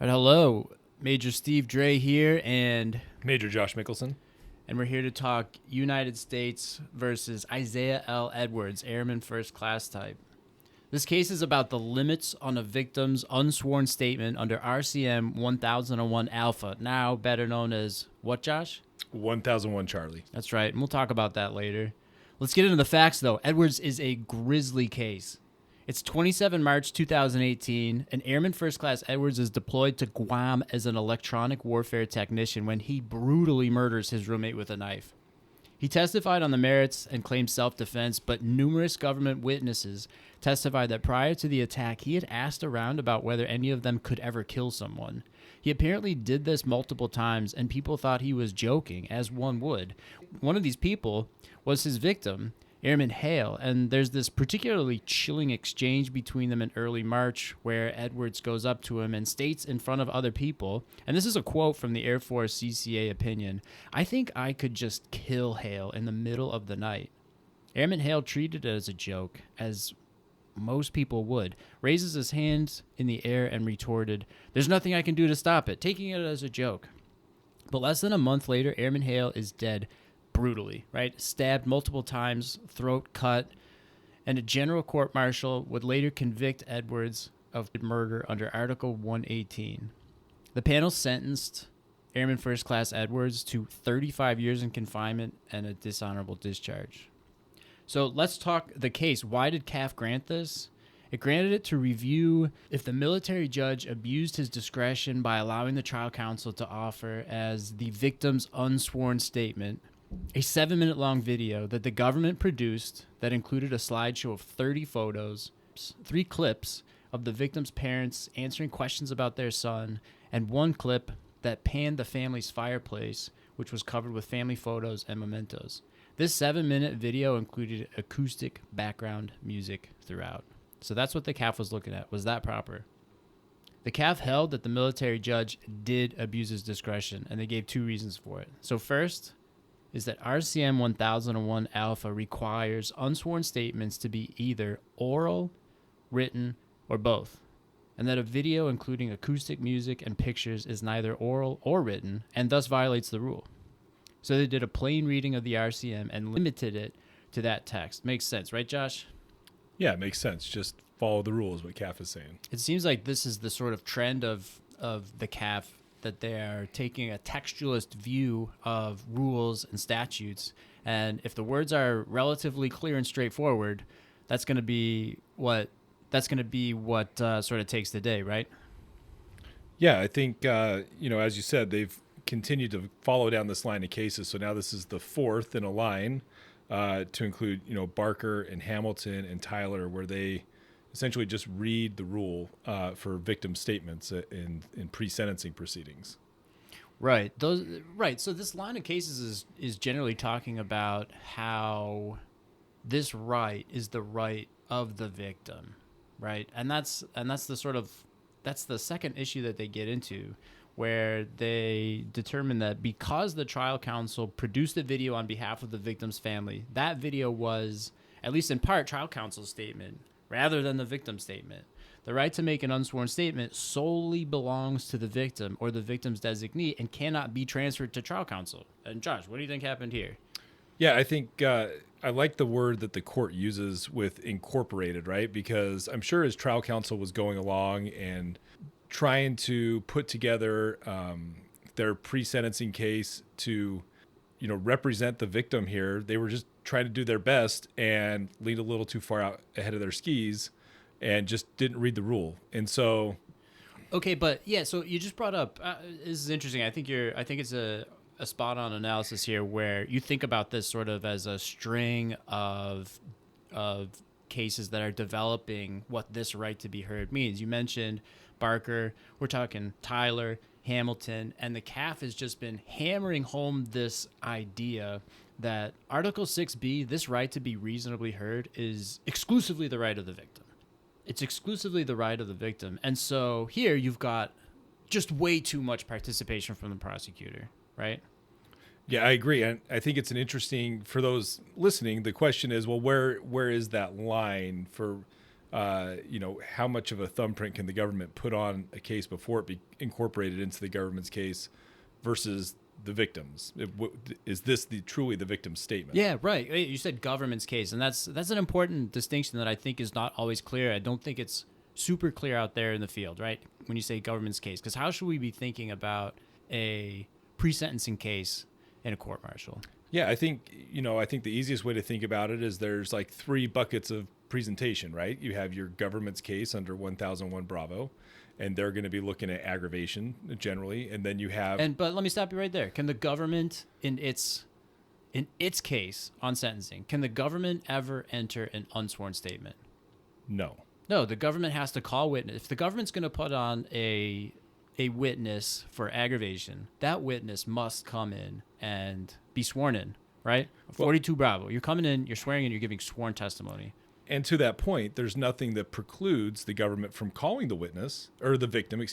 All right, hello, Major Steve Dre here, and Major Josh Mickelson. we're here to talk United States versus Isaiah L. Edwards, Airman First Class Type. This case is about the limits on a victim's unsworn statement under RCM 1001 Alpha, now better known as what, Josh? 1001 Charlie. That's right, and we'll talk about that later. Let's get into the facts, though. Edwards is a grisly case. It's 27 March 2018, and Airman First Class Edwards is deployed to Guam as an electronic warfare technician when he brutally murders his roommate with a knife. He testified on the merits and claimed self-defense, but numerous government witnesses testified that prior to the attack, he had asked around about whether any of them could ever kill someone. He apparently did this multiple times, and people thought he was joking, as one would. One of these people was his victim, Airman Hale, and there's this particularly chilling exchange between them in early March where Edwards goes up to him and states in front of other people, and this is a quote from the Air Force CCA opinion, "I think I could just kill Hale in the middle of the night." Airman Hale treated it as a joke, as most people would, raises his hands in the air and retorted, "There's nothing I can do to stop it," taking it as a joke. But less than a month later, Airman Hale is dead. Brutally, right? Stabbed multiple times, throat cut, and a general court-martial would later convict Edwards of murder under Article 118. The panel sentenced Airman First Class Edwards to 35 years in confinement and a dishonorable discharge. So let's talk the case. Why did CAAF grant this? It granted it to review if the military judge abused his discretion by allowing the trial counsel to offer as the victim's unsworn statement a 7-minute-long video that the government produced that included a slideshow of 30 photos, 3 clips of the victim's parents answering questions about their son, and 1 clip that panned the family's fireplace, which was covered with family photos and mementos. This 7-minute video included acoustic background music throughout. So that's what the CAAF was looking at. Was that proper? The CAAF held that the military judge did abuse his discretion, and they gave 2 reasons for it. So first is that RCM 1001 Alpha requires unsworn statements to be either oral, written, or both, and that a video including acoustic music and pictures is neither oral or written, and thus violates the rule. So they did a plain reading of the RCM and limited it to that text. Makes sense, right, Josh? Yeah, it makes sense. Just follow the rules, what CAAF is saying. It seems like this is the sort of trend of the CAAF, that they are taking a textualist view of rules and statutes, and if the words are relatively clear and straightforward, that's going to be what sort of takes the day, right? Yeah, I think as you said, they've continued to follow down this line of cases. So now this is the 4th in a line to include Barker and Hamilton and Tyler, where they essentially just read the rule for victim statements in pre-sentencing proceedings. Right. So this line of cases is generally talking about how this right is the right of the victim, right? And that's the second issue that they get into, where they determine that because the trial counsel produced a video on behalf of the victim's family, that video was, at least in part, trial counsel's statement rather than the victim's statement. The right to make an unsworn statement solely belongs to the victim or the victim's designee and cannot be transferred to trial counsel. And Josh, what do you think happened here? Yeah, I think I like the word that the court uses with incorporated, right? Because I'm sure as trial counsel was going along and trying to put together their pre-sentencing case to represent the victim here, they were just trying to do their best and leaned a little too far out ahead of their skis and just didn't read the rule. And so, okay, but yeah, so you just brought up this is interesting. I think it's a spot on analysis here, where you think about this sort of as a string of cases that are developing what this right to be heard means. You mentioned Barker, we're talking Tyler, Hamilton, and the CAAF has just been hammering home this idea that Article 6B, this right to be reasonably heard, is exclusively the right of the victim. It's exclusively the right of the victim. And so here you've got just way too much participation from the prosecutor, right? Yeah, I agree. And I think it's an interesting, for those listening, the question is, well, where is that line for how much of a thumbprint can the government put on a case before it be incorporated into the government's case versus the victims? Is this truly the victim's statement? Yeah, right. You said government's case, and that's an important distinction that I think is not always clear. I don't think it's super clear out there in the field, right? When you say government's case, because how should we be thinking about a pre-sentencing case in a court-martial? Yeah, I think the easiest way to think about it is there's like 3 buckets of presentation, right? You have your government's case under 1001 Bravo, and they're going to be looking at aggravation generally, and then you have. But let me stop you right there. Can the government, in its case on sentencing, can the government ever enter an unsworn statement? No. No, the government has to call witness. If the government's going to put on a witness for aggravation, that witness must come in and be sworn in, right? 42 Bravo. You're coming in, you're swearing in, you're giving sworn testimony. And to that point, there's nothing that precludes the government from calling the witness, or the victim,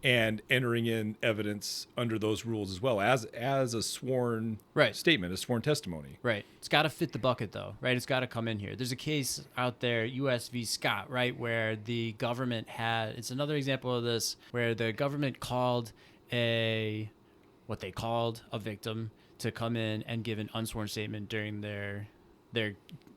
and entering in evidence under those rules as well as a sworn statement, a sworn testimony. Right. It's got to fit the bucket, though, right? It's got to come in here. There's a case out there, U.S. v. Scott, right, where the government it's another example of this, where the government called what they called a victim to come in and give an unsworn statement during their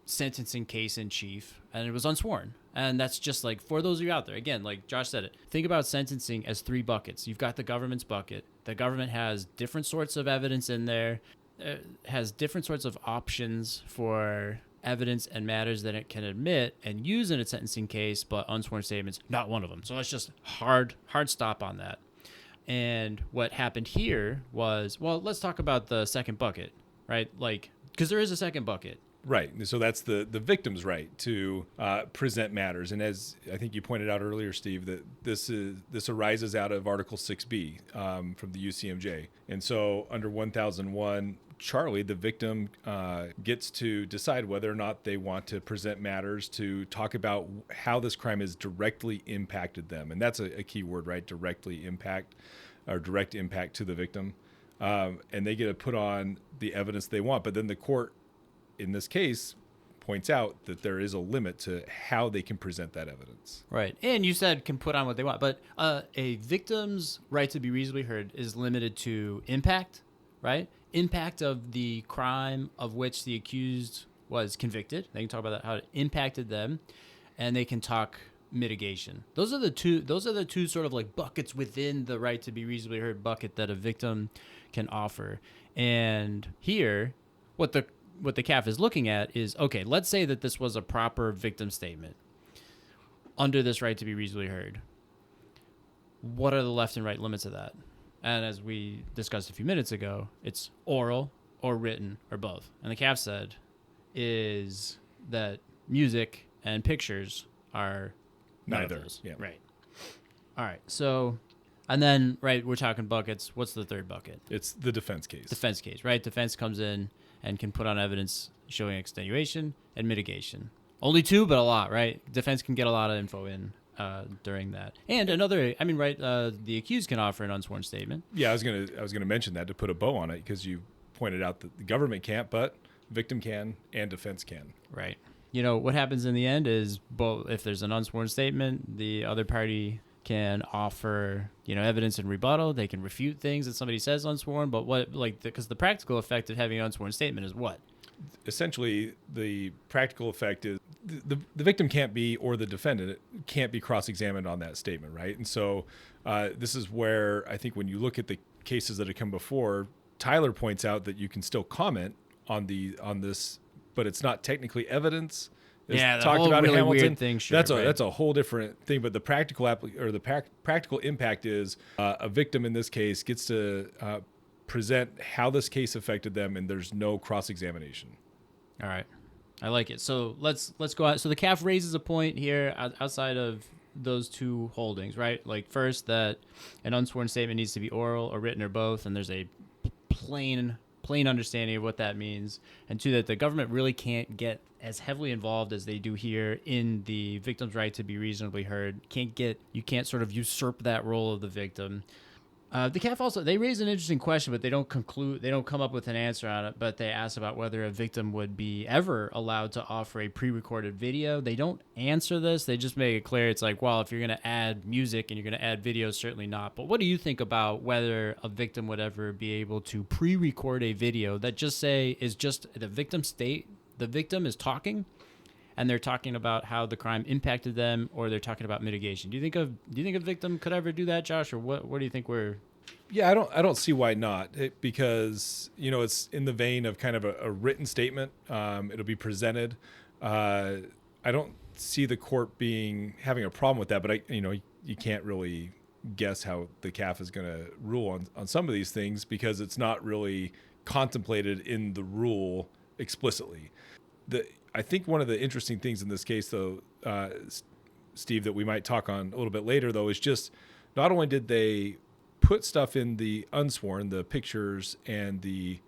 sentencing case in chief, and it was unsworn. And that's just like, for those of you out there, again, like Josh said it, think about sentencing as 3 buckets. You've got the government's bucket. The government has different sorts of evidence in there, has different sorts of options for evidence and matters that it can admit and use in a sentencing case, but unsworn statements, not one of them. So that's just hard stop on that. And what happened here was, well, let's talk about the second bucket, right? Like, because there is a second bucket. Right. So that's the victim's right to present matters. And as I think you pointed out earlier, Steve, that this arises out of Article 6B from the UCMJ. And so under 1001, Charlie, the victim, gets to decide whether or not they want to present matters to talk about how this crime has directly impacted them. And that's a key word, right? Directly impact, or direct impact to the victim. And they get to put on the evidence they want. But then the court, in this case, points out that there is a limit to how they can present that evidence. Right. And you said can put on what they want, but a victim's right to be reasonably heard is limited to impact, right? Impact of the crime of which the accused was convicted. They can talk about that, how it impacted them, and they can talk mitigation. Those are the two sort of like buckets within the right to be reasonably heard bucket that a victim can offer. And here, what the C.A.A.F is looking at is, okay, let's say that this was a proper victim statement under this right to be reasonably heard. What are the left and right limits of that? And as we discussed a few minutes ago, it's oral or written or both. And the C.A.A.F said is that music and pictures are neither. Yeah. Right. All right. So, and then, right, we're talking buckets. What's the third bucket? It's the defense case. Defense case, right? Defense comes in and can put on evidence showing extenuation and mitigation. Only 2, but a lot, right? Defense can get a lot of info in during that. And another, the accused can offer an unsworn statement. Yeah, I was gonna mention that to put a bow on it, because you pointed out that the government can't, but victim can and defense can. Right. What happens in the end is, both, if there's an unsworn statement, the other party can offer, evidence and rebuttal. They can refute things that somebody says unsworn. But because the practical effect of having an unsworn statement is what? Essentially, the practical effect is the victim can't be, or the defendant can't be cross-examined on that statement, right? And so this is where I think when you look at the cases that have come before, Tyler points out that you can still comment on this, but it's not technically evidence. Yeah, the whole really weird thing. Sure, that's a whole different thing. But the practical practical impact is a victim in this case gets to present how this case affected them, and there's no cross-examination. All right, I like it. So let's go out. So the C.A.A.F raises a point here outside of those 2 holdings, right? Like, first, that an unsworn statement needs to be oral or written or both, and there's a plain understanding of what that means. And 2, that the government really can't get as heavily involved as they do here in the victim's right to be reasonably heard. You can't sort of usurp that role of the victim. The CAF also, they raise an interesting question, but they don't come up with an answer on it, but they ask about whether a victim would be ever allowed to offer a pre-recorded video. They don't answer this. They just make it clear. It's like, well, if you're going to add music and you're going to add video, certainly not. But what do you think about whether a victim would ever be able to pre-record a video that just say is just the victim is talking and they're talking about how the crime impacted them, or they're talking about mitigation? Do you think a victim could ever do that, Josh, or what do you think we're... Yeah, I don't see why not, because it's in the vein of kind of a written statement. It'll be presented. I don't see the court having a problem with that, but you can't really guess how the CAAF is going to rule on some of these things, because it's not really contemplated in the rule explicitly. I think one of the interesting things in this case, though, Steve, that we might talk on a little bit later, though, is just not only did they put stuff in the unsworn, the pictures and the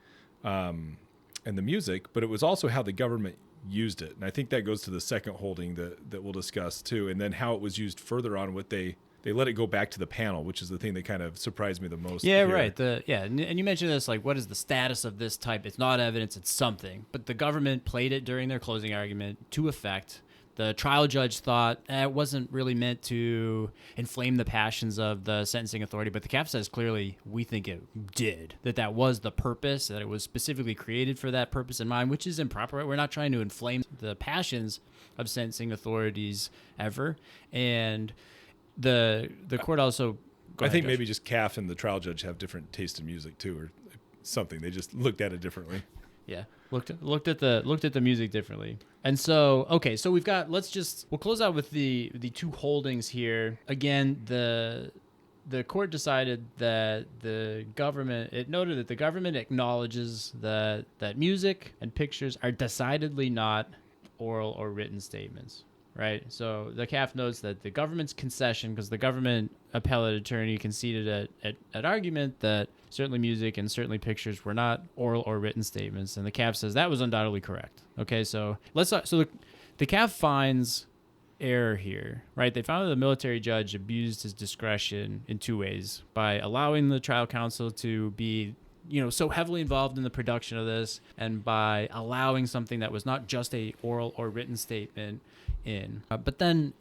music, but it was also how the government used it. And I think that goes to the second holding that we'll discuss too, and then how it was used further on. What they let it go back to the panel, which is the thing that kind of surprised me the most. Yeah, here. right. And you mentioned this, like, what is the status of this type? It's not evidence, it's something. But the government played it during their closing argument to effect. The trial judge thought it wasn't really meant to inflame the passions of the sentencing authority, but the CAAF says clearly we think it did, that was the purpose, that it was specifically created for that purpose in mind, which is improper. We're not trying to inflame the passions of sentencing authorities ever. And the court also... I think maybe just CAAF and the trial judge have different taste in music too, or something. They just looked at it differently. Yeah, looked at the music differently. And so, okay, so we'll close out with the two holdings here. Again, the court decided that it noted that the government acknowledges that music and pictures are decidedly not oral or written statements. Right. So the CAAF notes that the government's concession, because the government appellate attorney conceded at argument that certainly music and certainly pictures were not oral or written statements. And the CAAF says that was undoubtedly correct. Okay. So the CAAF finds error here, right? They found that the military judge abused his discretion in two ways: by allowing the trial counsel to be so heavily involved in the production of this, and by allowing something that was not just a oral or written statement in. But then,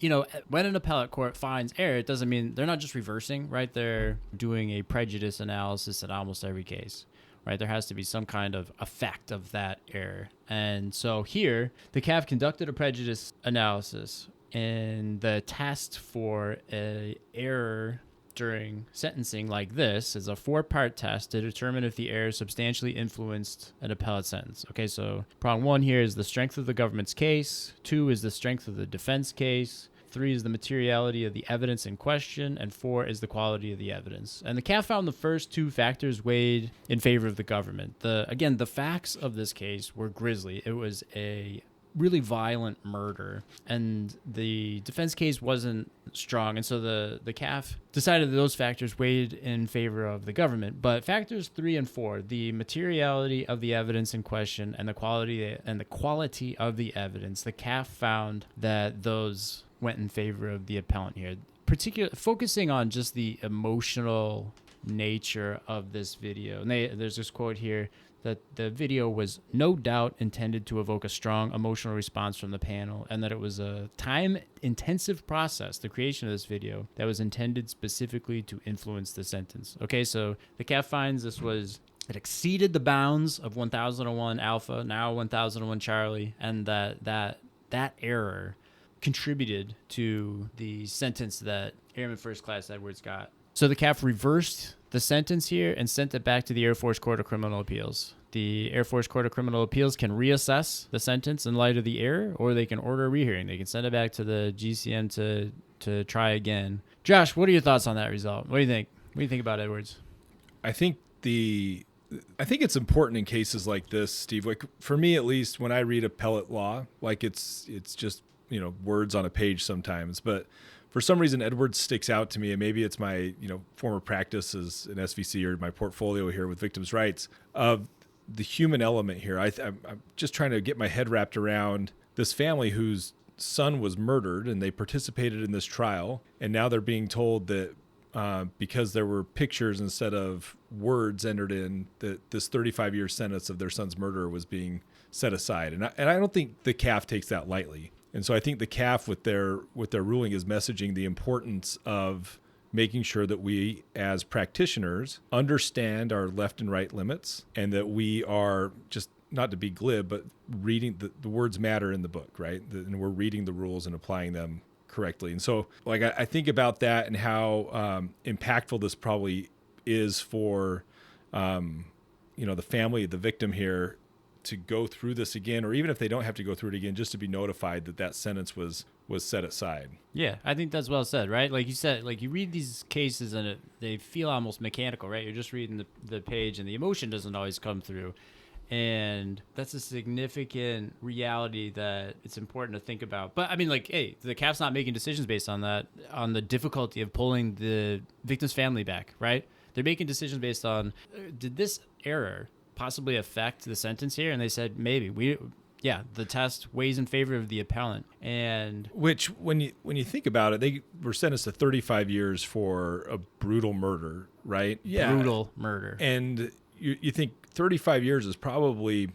when an appellate court finds error, it doesn't mean they're not just reversing, right? They're doing a prejudice analysis in almost every case, right? There has to be some kind of effect of that error. And so here, the CAAF conducted a prejudice analysis, and the test for a error during sentencing like this is a 4-part test to determine if the error substantially influenced an appellate sentence. Okay, so prong 1 here is the strength of the government's case. 2 is the strength of the defense case. 3 is the materiality of the evidence in question. And 4 is the quality of the evidence. And the CAAF found the first 2 factors weighed in favor of the government. The facts of this case were grisly. It was a really violent murder, and the defense case wasn't strong, and so the CAAF decided that those factors weighed in favor of the government. But factors 3 and 4, the materiality of the evidence in question and the quality of the evidence, the CAAF found that those went in favor of the appellant here, particularly focusing on just the emotional nature of this video. And there's this quote here that the video was no doubt intended to evoke a strong emotional response from the panel, and that it was a time-intensive process, the creation of this video, that was intended specifically to influence the sentence. Okay, so the CAAF finds it exceeded the bounds of 1001 Alpha, now 1001 Charlie, and that error contributed to the sentence that Airman First Class Edwards got. So the CAAF reversed the sentence here and sent it back to the Air Force Court of Criminal Appeals. The Air Force Court of Criminal Appeals can reassess the sentence in light of the error, or they can order a rehearing. They can send it back to the GCM to try again. Josh, what are your thoughts on that result? What do you think? What do you think about Edwards? I think it's important in cases like this, Steve. Like, for me, at least, when I read appellate law, like it's just words on a page sometimes, but for some reason, Edwards sticks out to me, and maybe it's my former practice as an SVC or my portfolio here with victims' rights, of the human element here. I'm just trying to get my head wrapped around this family whose son was murdered, and they participated in this trial, and now they're being told that because there were pictures instead of words entered in, that this 35-year sentence of their son's murder was being set aside. And I don't think the CAAF takes that lightly. And so I think the CAAF with their ruling is messaging the importance of making sure that we as practitioners understand our left and right limits, and that we are just, not to be glib, but reading the words matter in the book, right? And we're reading the rules and applying them correctly. And so like I think about that and how impactful this probably is for the family of the victim here to go through this again, or even if they don't have to go through it again, just to be notified that sentence was set aside. Yeah, I think that's well said, right? Like you said, like you read these cases and they feel almost mechanical, right? You're just reading the page and the emotion doesn't always come through. And that's a significant reality that it's important to think about. But I mean, like, hey, the CAAF's not making decisions based on that, on the difficulty of pulling the victim's family back, right? They're making decisions based on, did this error possibly affect the sentence here? And they said, maybe. The test weighs in favor of the appellant. And which, when you think about it, they were sentenced to 35 years for a brutal murder, right? Yeah. Brutal murder. And you think 35 years is probably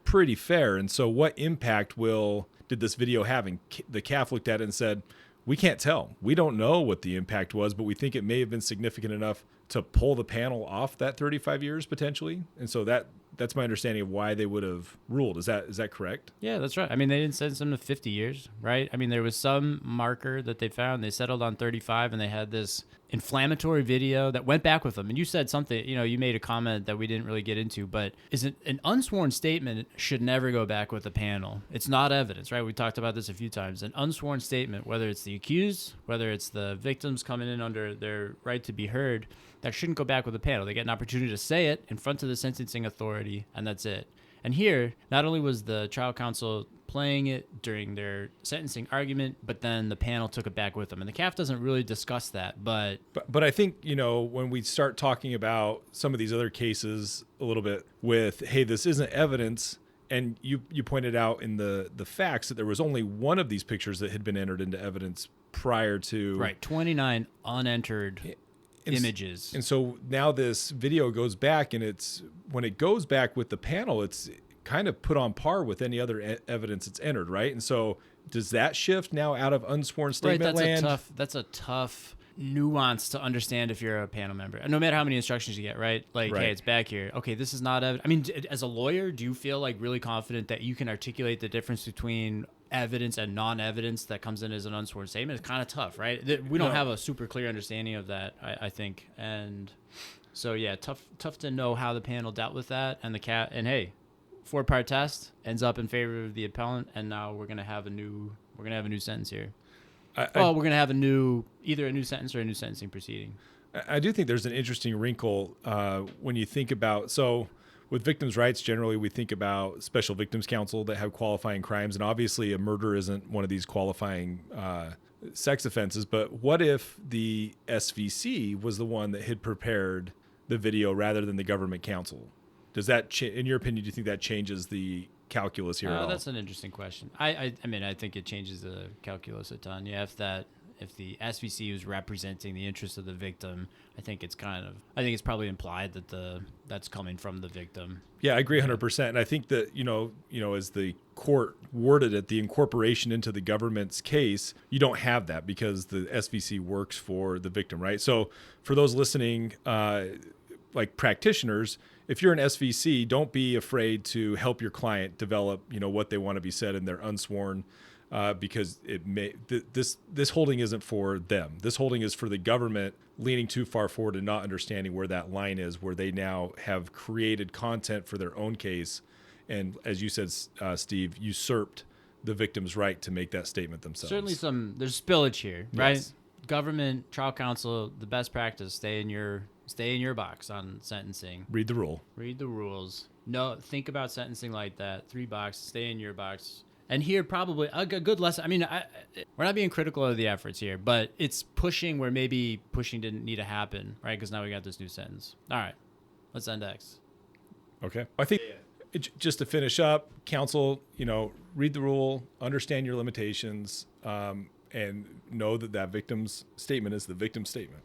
pretty fair. And so what impact did this video have? And the CAAF looked at it and said, we can't tell. We don't know what the impact was, but we think it may have been significant enough to pull the panel off that 35 years potentially. And so that's my understanding of why they would have ruled. Is that correct? Yeah, that's right. I mean, they didn't sentence him to 50 years, right? I mean, there was some marker that they found. They settled on 35, and they had this inflammatory video that went back with them. And you said something, you made a comment that we didn't really get into, but is it an unsworn statement should never go back with the panel. It's not evidence, right? We talked about this a few times. An unsworn statement, whether it's the accused, whether it's the victims coming in under their right to be heard, that shouldn't go back with the panel. They get an opportunity to say it in front of the sentencing authority, and that's it. And here, not only was the trial counsel playing it during their sentencing argument, but then the panel took it back with them. And the CAAF doesn't really discuss that, but I think, when we start talking about some of these other cases a little bit with, hey, this isn't evidence, and you pointed out in the facts that there was only one of these pictures that had been entered into evidence prior to... Right, 29 unentered images. And so now this video goes back, and when it goes back with the panel, it's kind of put on par with any other evidence it's entered, right? And so does that shift now out of unsworn statement land? That's a tough nuance to understand if you're a panel member. No matter how many instructions you get, right? Like, hey, it's back here. Okay, this is not evidence. I mean, as a lawyer, do you feel like really confident that you can articulate the difference between evidence and non-evidence that comes in as an unsworn statement? It's kind of tough, right? We don't have a super clear understanding of that, I think. And so, yeah, tough to know how the panel dealt with that. And the CAAF, and hey, 4-part test ends up in favor of the appellant, and now we're gonna have a new sentence here. We're gonna have either a new sentence or a new sentencing proceeding. I do think there's an interesting wrinkle when you think about, so with victims' rights, generally we think about special victims counsel that have qualifying crimes, and obviously a murder isn't one of these qualifying sex offenses. But what if the SVC was the one that had prepared the video rather than the government counsel? Does that, in your opinion, do you think that changes the calculus here at all? That's an interesting question. I mean, I think it changes the calculus a ton. Yeah, if the SVC was representing the interests of the victim, I think it's probably implied that that's coming from the victim. Yeah, I agree 100%. And I think that, as the court worded it, the incorporation into the government's case, you don't have that because the SVC works for the victim, right? So for those listening, like practitioners, if you're an SVC, don't be afraid to help your client develop, what they want to be said in their unsworn, because this holding isn't for them. This holding is for the government leaning too far forward and not understanding where that line is, where they now have created content for their own case, and as you said, Steve, usurped the victim's right to make that statement themselves. Certainly there's spillage here, right? Yes. Government, trial counsel, the best practice, stay in your box on sentencing. Read the rule. Read the rules. No, think about sentencing like that. 3 boxes, stay in your box. And here, probably a good lesson. I mean, we're not being critical of the efforts here, but it's pushing where maybe pushing didn't need to happen, right? Because now we got this new sentence. All right, let's end X. Okay. I think just to finish up, counsel, read the rule, understand your limitations, and know that victim's statement is the victim's statement.